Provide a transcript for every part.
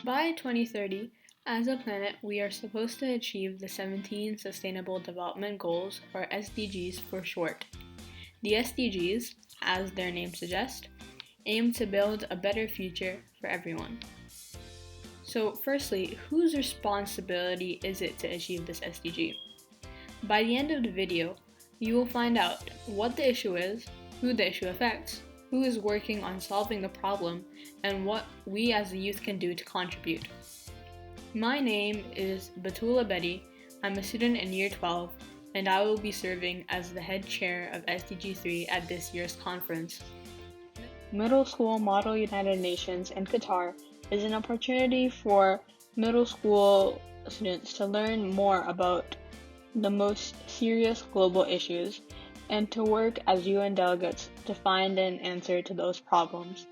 By 2030, as a planet, we are supposed to achieve the 17 Sustainable Development Goals, or SDGs for short. The SDGs, as their name suggests, aim to build a better future for everyone. So, firstly, whose responsibility is it to achieve this SDG? By the end of the video, you will find out what the issue is, who the issue affects, who is working on solving the problem, and what we as the youth can do to contribute. My name is Batula Betty. I'm a student in Year 12, and I will be serving as the head chair of SDG 3 at this year's conference. Middle School Model United Nations in Qatar is an opportunity for middle school students to learn more about the most serious global issues and to work as UN delegates to find an answer to those problems.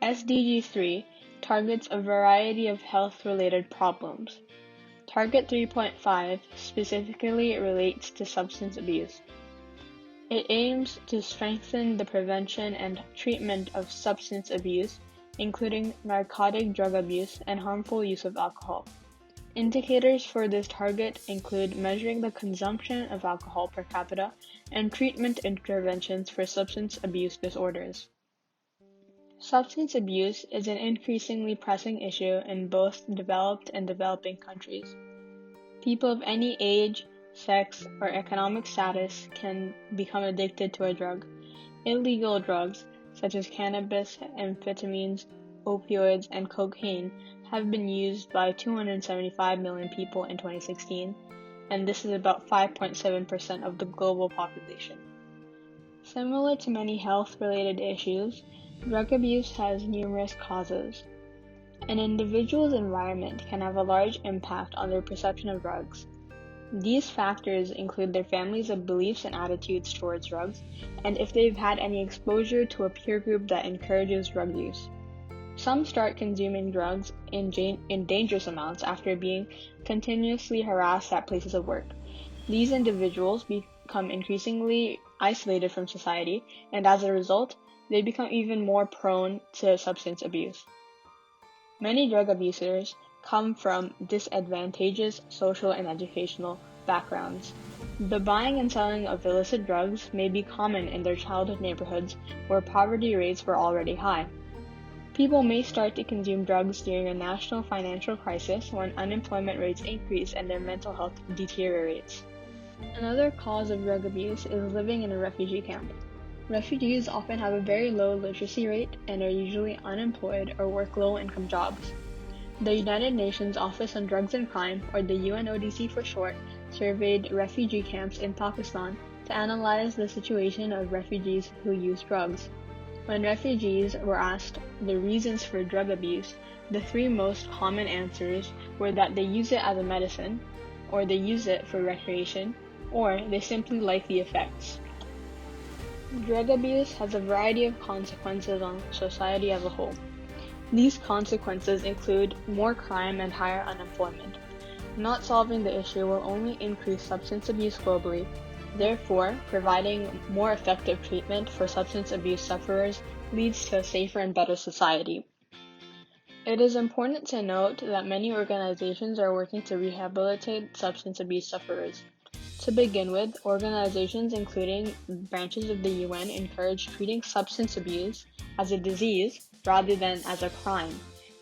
SDG 3 targets a variety of health-related problems. Target 3.5 specifically relates to substance abuse. It aims to strengthen the prevention and treatment of substance abuse, including narcotic drug abuse and harmful use of alcohol. Indicators for this target include measuring the consumption of alcohol per capita and treatment interventions for substance abuse disorders. Substance abuse is an increasingly pressing issue in both developed and developing countries. People of any age, sex, or economic status can become addicted to a drug. Illegal drugs, such as cannabis, amphetamines, opioids, and cocaine, have been used by 275 million people in 2016, and this is about 5.7% of the global population. Similar to many health-related issues, drug abuse has numerous causes. An individual's environment can have a large impact on their perception of drugs. These factors include their family's beliefs and attitudes towards drugs, and if they've had any exposure to a peer group that encourages drug use. Some start consuming drugs in dangerous amounts after being continuously harassed at places of work. These individuals become increasingly isolated from society, and as a result, they become even more prone to substance abuse. Many drug abusers come from disadvantageous social and educational backgrounds. The buying and selling of illicit drugs may be common in their childhood neighborhoods where poverty rates were already high. People may start to consume drugs during a national financial crisis when unemployment rates increase and their mental health deteriorates. Another cause of drug abuse is living in a refugee camp. Refugees often have a very low literacy rate and are usually unemployed or work low-income jobs. The United Nations Office on Drugs and Crime, or the UNODC for short, surveyed refugee camps in Pakistan to analyze the situation of refugees who use drugs. When refugees were asked the reasons for drug abuse, the three most common answers were that they use it as a medicine, or they use it for recreation, or they simply like the effects. Drug abuse has a variety of consequences on society as a whole. These consequences include more crime and higher unemployment. Not solving the issue will only increase substance abuse globally. Therefore, providing more effective treatment for substance abuse sufferers leads to a safer and better society. It is important to note that many organizations are working to rehabilitate substance abuse sufferers. To begin with, organizations including branches of the UN encourage treating substance abuse as a disease rather than as a crime.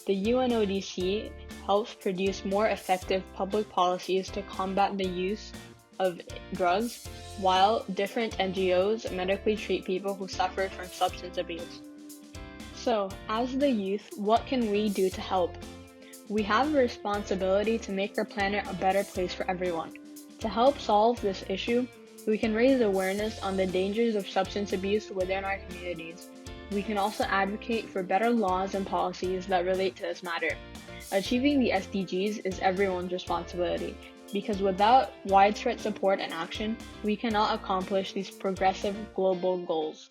The UNODC helps produce more effective public policies to combat the use of drugs, while different NGOs medically treat people who suffer from substance abuse. So, as the youth, what can we do to help? We have a responsibility to make our planet a better place for everyone. To help solve this issue, we can raise awareness on the dangers of substance abuse within our communities. We can also advocate for better laws and policies that relate to this matter. Achieving the SDGs is everyone's responsibility, because without widespread support and action, we cannot accomplish these progressive global goals.